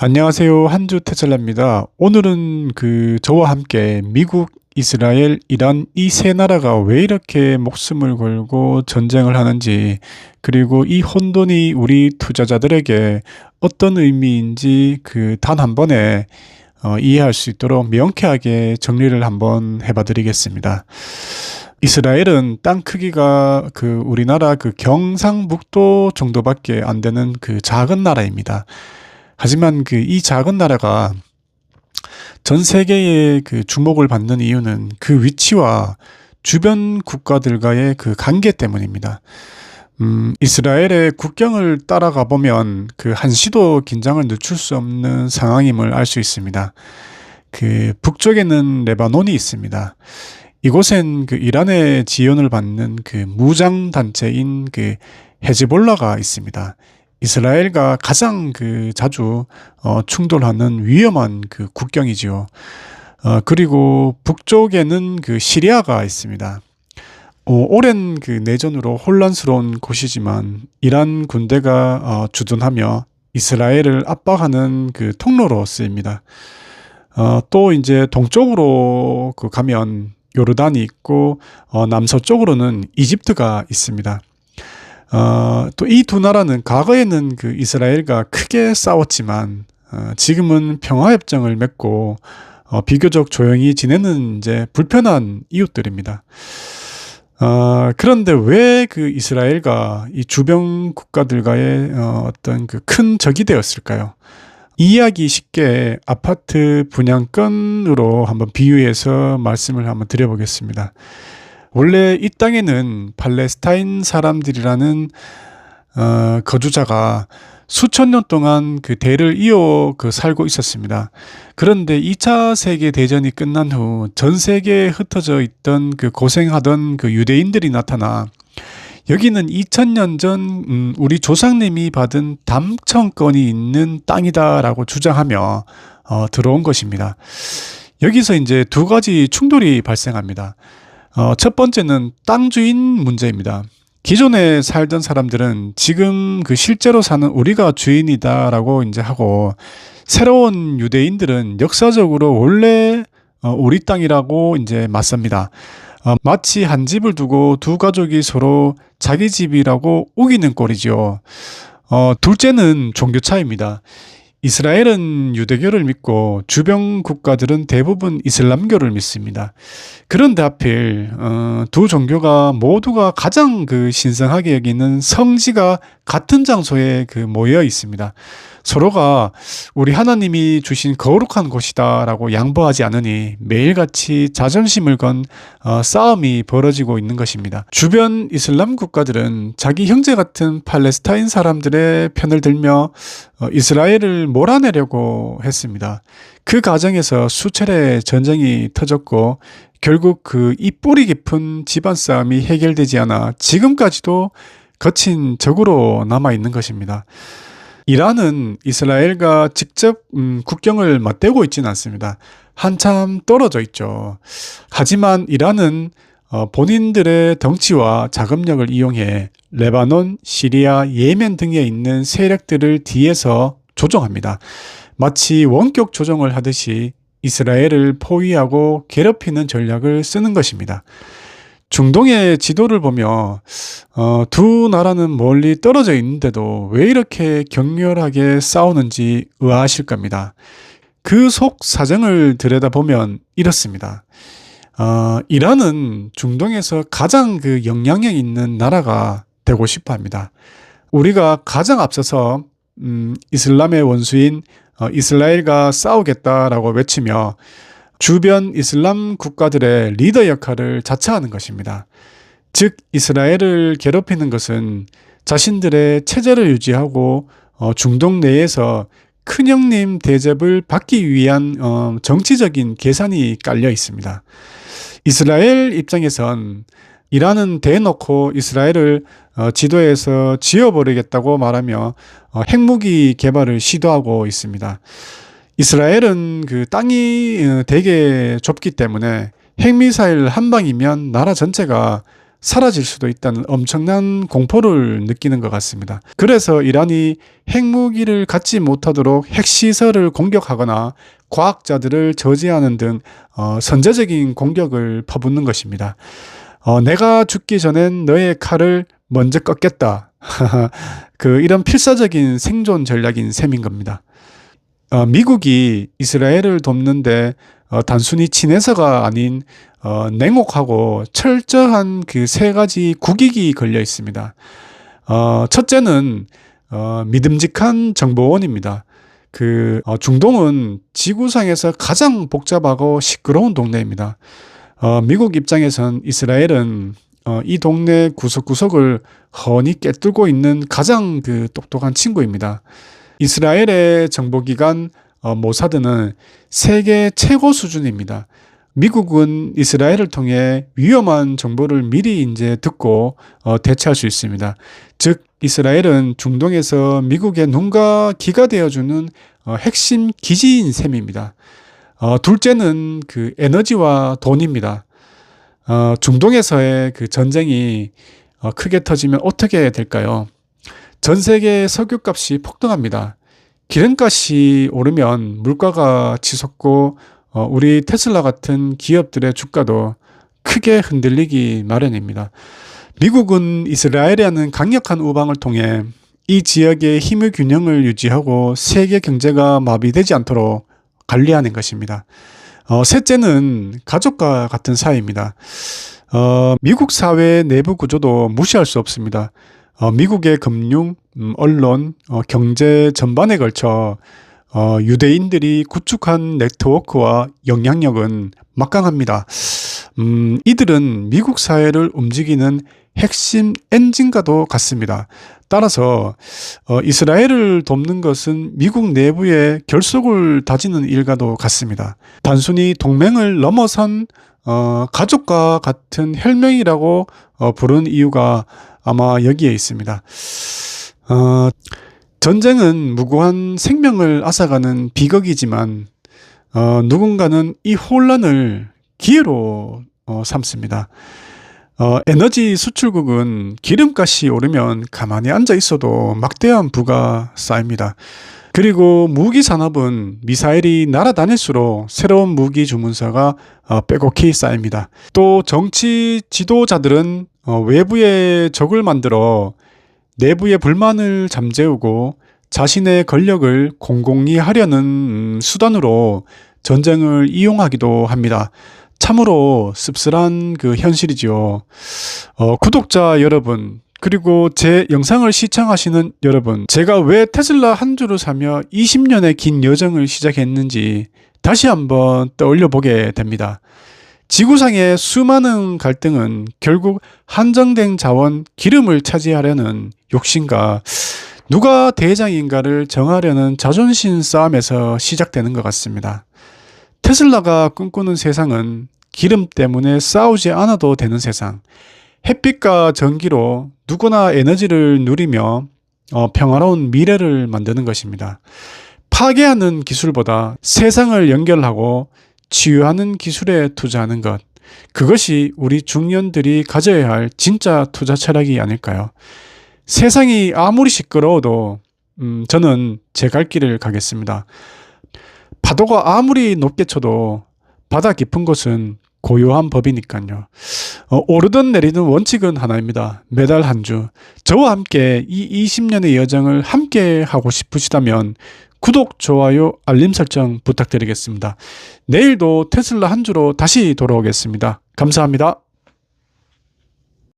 안녕하세요. 한주 테슬라입니다. 오늘은 저와 함께 미국, 이스라엘, 이란 이 세 나라가 왜 이렇게 목숨을 걸고 전쟁을 하는지, 그리고 이 혼돈이 우리 투자자들에게 어떤 의미인지 단 한 번에 이해할 수 있도록 명쾌하게 정리를 한번 해봐 드리겠습니다. 이스라엘은 땅 크기가 우리나라 경상북도 정도밖에 안 되는 작은 나라입니다. 하지만 이 작은 나라가 전 세계의 주목을 받는 이유는 그 위치와 주변 국가들과의 관계 때문입니다. 이스라엘의 국경을 따라가 보면 한시도 긴장을 늦출 수 없는 상황임을 알 수 있습니다. 북쪽에는 레바논이 있습니다. 이곳엔 이란의 지원을 받는 무장 단체인 헤즈볼라가 있습니다. 이스라엘과 가장 자주 충돌하는 위험한 국경이지요. 그리고 북쪽에는 시리아가 있습니다. 오랜 내전으로 혼란스러운 곳이지만 이란 군대가 주둔하며 이스라엘을 압박하는 통로로 쓰입니다. 또 이제 동쪽으로 가면 요르단이 있고 남서쪽으로는 이집트가 있습니다. 또 이 두 나라는 과거에는 이스라엘과 크게 싸웠지만 지금은 평화협정을 맺고 비교적 조용히 지내는 이제 불편한 이웃들입니다. 그런데 왜 이스라엘과 이 주변 국가들과의 어떤 큰 적이 되었을까요? 이해하기 쉽게 아파트 분양권으로 한번 비유해서 말씀을 한번 드려보겠습니다. 원래 이 땅에는 팔레스타인 사람들이라는 거주자가 수천 년 동안 대를 이어 살고 있었습니다. 그런데 2차 세계대전이 끝난 후 전 세계에 흩어져 있던 고생하던 유대인들이 나타나 여기는 2000년 전 우리 조상님이 받은 담청권이 있는 땅이다라고 주장하며 들어온 것입니다. 여기서 이제 두 가지 충돌이 발생합니다. 첫 번째는 땅 주인 문제입니다. 기존에 살던 사람들은 지금 실제로 사는 우리가 주인이다라고 이제 하고, 새로운 유대인들은 역사적으로 원래 우리 땅이라고 이제 맞섭니다. 마치 한 집을 두고 두 가족이 서로 자기 집이라고 우기는 꼴이죠. 둘째는 종교 차이입니다. 이스라엘은 유대교를 믿고 주변 국가들은 대부분 이슬람교를 믿습니다. 그런데 하필 두 종교가 모두가 가장 신성하게 여기는 성지가 같은 장소에 모여 있습니다. 서로가 우리 하나님이 주신 거룩한 곳이다 라고 양보하지 않으니 매일같이 자존심을 건 싸움이 벌어지고 있는 것입니다. 주변 이슬람 국가들은 자기 형제 같은 팔레스타인 사람들의 편을 들며 이스라엘을 몰아내려고 했습니다. 그 과정에서 수차례 전쟁이 터졌고 결국 이 뿌리 깊은 집안 싸움이 해결되지 않아 지금까지도 거친 적으로 남아 있는 것입니다. 이란은 이스라엘과 직접 국경을 맞대고 있지는 않습니다. 한참 떨어져 있죠. 하지만 이란은 본인들의 덩치와 자금력을 이용해 레바논, 시리아, 예멘 등에 있는 세력들을 뒤에서 조종합니다. 마치 원격 조종을 하듯이 이스라엘을 포위하고 괴롭히는 전략을 쓰는 것입니다. 중동의 지도를 보며 두 나라는 멀리 떨어져 있는데도 왜 이렇게 격렬하게 싸우는지 의아하실 겁니다. 그 속 사정을 들여다보면 이렇습니다. 이란은 중동에서 가장 영향력 있는 나라가 되고 싶어 합니다. 우리가 가장 앞서서 이슬람의 원수인 이스라엘과 싸우겠다라고 외치며 주변 이슬람 국가들의 리더 역할을 자처하는 것입니다. 즉 이스라엘을 괴롭히는 것은 자신들의 체제를 유지하고 중동 내에서 큰형님 대접을 받기 위한 정치적인 계산이 깔려 있습니다. 이스라엘 입장에선 이란은 대놓고 이스라엘을 지도에서 지워버리겠다고 말하며 핵무기 개발을 시도하고 있습니다. 이스라엘은 땅이 되게 좁기 때문에 핵미사일 한 방이면 나라 전체가 사라질 수도 있다는 엄청난 공포를 느끼는 것 같습니다. 그래서 이란이 핵무기를 갖지 못하도록 핵시설을 공격하거나 과학자들을 저지하는 등 선제적인 공격을 퍼붓는 것입니다. 내가 죽기 전엔 너의 칼을 먼저 꺾겠다. 이런 필사적인 생존 전략인 셈인 겁니다. 미국이 이스라엘을 돕는데 단순히 친해서가 아닌 냉혹하고 철저한 그 세 가지 국익이 걸려 있습니다. 첫째는 믿음직한 정보원입니다. 중동은 지구상에서 가장 복잡하고 시끄러운 동네입니다. 미국 입장에선 이스라엘은 이 동네 구석구석을 훤히 꿰뚫고 있는 가장 똑똑한 친구입니다. 이스라엘의 정보기관 모사드는 세계 최고 수준입니다. 미국은 이스라엘을 통해 위험한 정보를 미리 이제 듣고 대처할 수 있습니다. 즉 이스라엘은 중동에서 미국의 눈과 귀가 되어주는 핵심 기지인 셈입니다. 둘째는 에너지와 돈입니다. 중동에서의 전쟁이 크게 터지면 어떻게 될까요? 전 세계 석유값이 폭등합니다. 기름값이 오르면 물가가 치솟고 우리 테슬라 같은 기업들의 주가도 크게 흔들리기 마련입니다. 미국은 이스라엘이라는 강력한 우방을 통해 이 지역의 힘의 균형을 유지하고 세계 경제가 마비되지 않도록 관리하는 것입니다. 셋째는 가족과 같은 사이입니다. 미국 사회 내부 구조도 무시할 수 없습니다. 미국의 금융, 언론, 경제 전반에 걸쳐 유대인들이 구축한 네트워크와 영향력은 막강합니다. 이들은 미국 사회를 움직이는 핵심 엔진과도 같습니다. 따라서 이스라엘을 돕는 것은 미국 내부의 결속을 다지는 일과도 같습니다. 단순히 동맹을 넘어선 가족과 같은 혈맹이라고 부르는 이유가 아마 여기에 있습니다. 전쟁은 무고한 생명을 앗아가는 비극이지만 누군가는 이 혼란을 기회로 삼습니다. 에너지 수출국은 기름값이 오르면 가만히 앉아 있어도 막대한 부가 쌓입니다. 그리고 무기 산업은 미사일이 날아다닐수록 새로운 무기 주문서가 빼곡히 쌓입니다. 또 정치 지도자들은 외부의 적을 만들어 내부의 불만을 잠재우고 자신의 권력을 공공히 하려는 수단으로 전쟁을 이용하기도 합니다. 참으로 씁쓸한 현실이죠. 구독자 여러분, 그리고 제 영상을 시청하시는 여러분, 제가 왜 테슬라 한 주를 사며 20년의 긴 여정을 시작했는지 다시 한번 떠올려 보게 됩니다. 지구상의 수많은 갈등은 결국 한정된 자원, 기름을 차지하려는 욕심과 누가 대장인가를 정하려는 자존심 싸움에서 시작되는 것 같습니다. 테슬라가 꿈꾸는 세상은 기름 때문에 싸우지 않아도 되는 세상, 햇빛과 전기로 누구나 에너지를 누리며 평화로운 미래를 만드는 것입니다. 파괴하는 기술보다 세상을 연결하고 치유하는 기술에 투자하는 것, 그것이 우리 중년들이 가져야 할 진짜 투자 철학이 아닐까요? 세상이 아무리 시끄러워도 저는 제 갈 길을 가겠습니다. 파도가 아무리 높게 쳐도 바다 깊은 곳은 고요한 법이니까요. 오르든 내리든 원칙은 하나입니다. 매달 한 주. 저와 함께 이 20년의 여정을 함께 하고 싶으시다면 구독, 좋아요, 알림 설정 부탁드리겠습니다. 내일도 테슬라 한 주로 다시 돌아오겠습니다. 감사합니다.